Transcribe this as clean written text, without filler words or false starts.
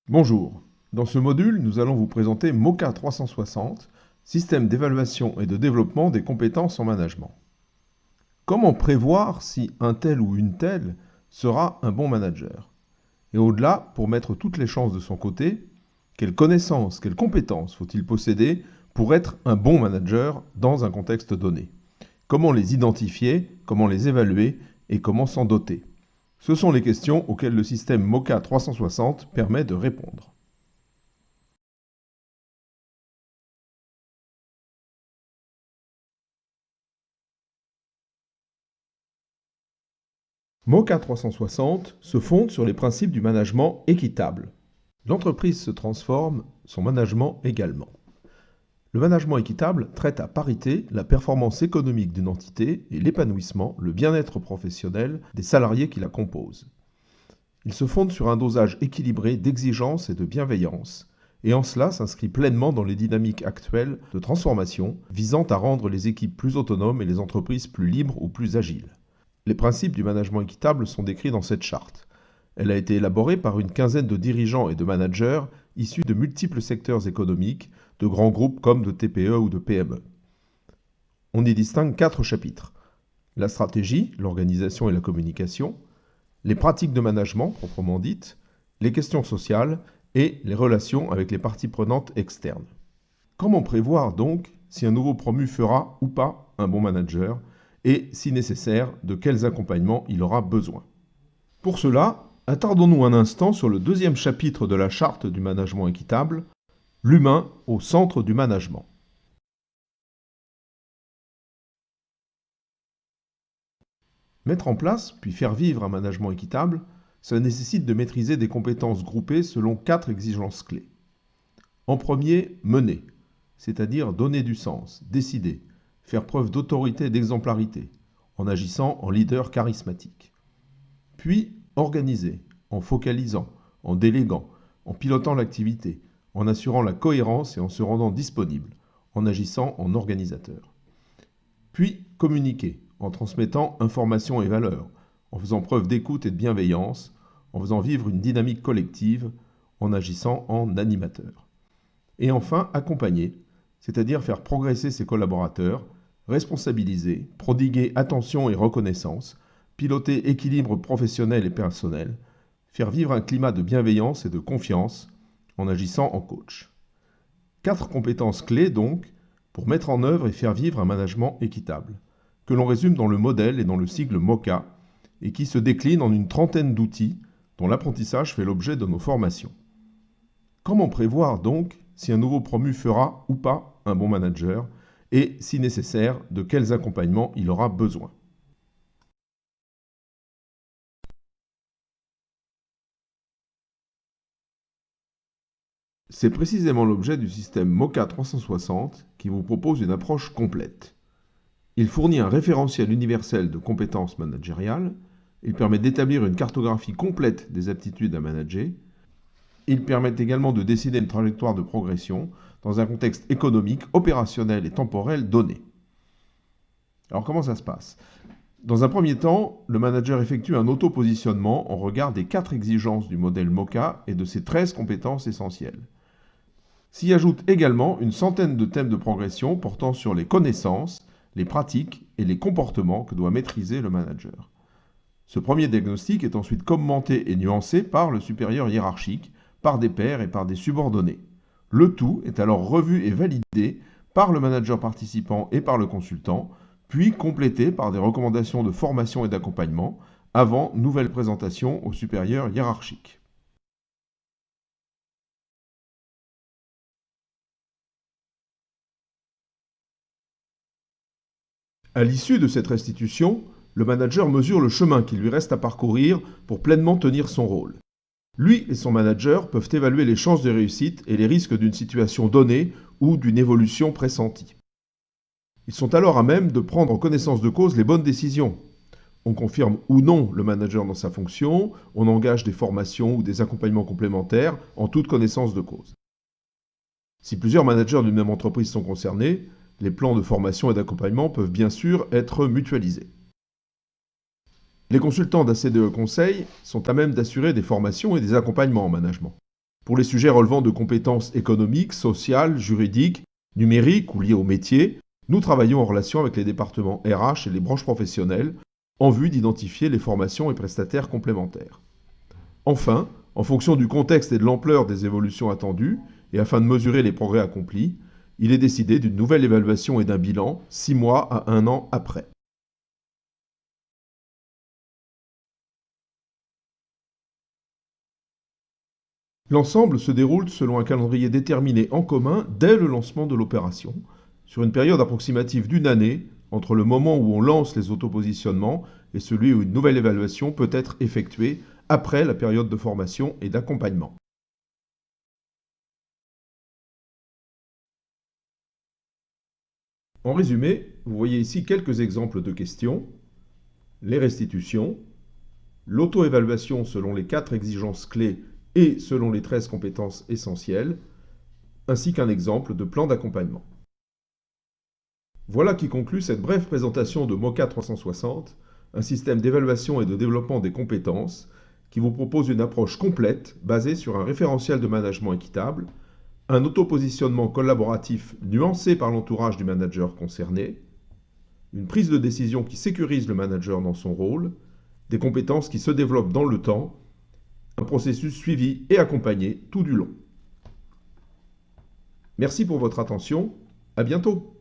Bonjour, dans ce module, nous allons vous présenter MOCA 360, système d'évaluation et de développement des compétences en management. Comment prévoir si un tel ou une telle sera un bon manager? Et au-delà, pour mettre toutes les chances de son côté, quelles connaissances, quelles compétences faut-il posséder pour être un bon manager dans un contexte donné? Comment les identifier, comment les évaluer et comment s'en doter? Ce sont les questions auxquelles le système MOCA 360 permet de répondre. MOCA 360 se fonde sur les principes du management équitable. L'entreprise se transforme, son management également. Le management équitable traite à parité la performance économique d'une entité et l'épanouissement, le bien-être professionnel des salariés qui la composent. Il se fonde sur un dosage équilibré d'exigence et de bienveillance, et en cela s'inscrit pleinement dans les dynamiques actuelles de transformation visant à rendre les équipes plus autonomes et les entreprises plus libres ou plus agiles. Les principes du management équitable sont décrits dans cette charte. Elle a été élaborée par une quinzaine de dirigeants et de managers issus de multiples secteurs économiques, de grands groupes comme de TPE ou de PME. On y distingue 4 chapitres. La stratégie, l'organisation et la communication, les pratiques de management proprement dites, les questions sociales et les relations avec les parties prenantes externes. Comment prévoir donc si un nouveau promu fera ou pas un bon manager et, si nécessaire, de quels accompagnements il aura besoin? Pour cela, attardons-nous un instant sur le deuxième chapitre de la charte du management équitable, l'humain au centre du management. Mettre en place, puis faire vivre un management équitable, ça nécessite de maîtriser des compétences groupées selon 4 exigences clés. En premier, mener, c'est-à-dire donner du sens, décider, faire preuve d'autorité et d'exemplarité, en agissant en leader charismatique. Puis, organiser, en focalisant, en déléguant, en pilotant l'activité, en assurant la cohérence et en se rendant disponible, en agissant en organisateur. Puis, communiquer, en transmettant informations et valeurs, en faisant preuve d'écoute et de bienveillance, en faisant vivre une dynamique collective, en agissant en animateur. Et enfin, accompagner, c'est-à-dire faire progresser ses collaborateurs, responsabiliser, prodiguer attention et reconnaissance, piloter équilibre professionnel et personnel, faire vivre un climat de bienveillance et de confiance en agissant en coach. 4 compétences clés donc pour mettre en œuvre et faire vivre un management équitable, que l'on résume dans le modèle et dans le sigle MOCA, et qui se décline en une trentaine d'outils dont l'apprentissage fait l'objet de nos formations. Comment prévoir donc si un nouveau promu fera ou pas un bon manager et, si nécessaire, de quels accompagnements il aura besoin? C'est précisément l'objet du système MOCA 360 qui vous propose une approche complète. Il fournit un référentiel universel de compétences managériales, il permet d'établir une cartographie complète des aptitudes à manager, il permet également de décider une trajectoire de progression dans un contexte économique, opérationnel et temporel donné. Alors comment ça se passe? Dans un premier temps, le manager effectue un auto-positionnement en regard des 4 exigences du modèle MOCA et de ses 13 compétences essentielles. S'y ajoute également une centaine de thèmes de progression portant sur les connaissances, les pratiques et les comportements que doit maîtriser le manager. Ce premier diagnostic est ensuite commenté et nuancé par le supérieur hiérarchique, par des pairs et par des subordonnés. Le tout est alors revu et validé par le manager participant et par le consultant, puis complété par des recommandations de formation et d'accompagnement avant nouvelle présentation au supérieur hiérarchique. À l'issue de cette restitution, le manager mesure le chemin qu'il lui reste à parcourir pour pleinement tenir son rôle. Lui et son manager peuvent évaluer les chances de réussite et les risques d'une situation donnée ou d'une évolution pressentie. Ils sont alors à même de prendre en connaissance de cause les bonnes décisions. On confirme ou non le manager dans sa fonction, on engage des formations ou des accompagnements complémentaires en toute connaissance de cause. Si plusieurs managers d'une même entreprise sont concernés, les plans de formation et d'accompagnement peuvent bien sûr être mutualisés. Les consultants d'ACDE Conseil sont à même d'assurer des formations et des accompagnements en management. Pour les sujets relevant de compétences économiques, sociales, juridiques, numériques ou liées au métier, nous travaillons en relation avec les départements RH et les branches professionnelles en vue d'identifier les formations et prestataires complémentaires. Enfin, en fonction du contexte et de l'ampleur des évolutions attendues, et afin de mesurer les progrès accomplis, il est décidé d'une nouvelle évaluation et d'un bilan 6 mois à 1 an après. L'ensemble se déroule selon un calendrier déterminé en commun dès le lancement de l'opération, sur une période approximative d'une année entre le moment où on lance les autopositionnements et celui où une nouvelle évaluation peut être effectuée après la période de formation et d'accompagnement. En résumé, vous voyez ici quelques exemples de questions. Les restitutions, l'auto-évaluation selon les 4 exigences clés et selon les 13 compétences essentielles, ainsi qu'un exemple de plan d'accompagnement. Voilà qui conclut cette brève présentation de MOCA 360, un système d'évaluation et de développement des compétences qui vous propose une approche complète basée sur un référentiel de management équitable, un autopositionnement collaboratif nuancé par l'entourage du manager concerné, une prise de décision qui sécurise le manager dans son rôle, des compétences qui se développent dans le temps, un processus suivi et accompagné tout du long. Merci pour votre attention, à bientôt.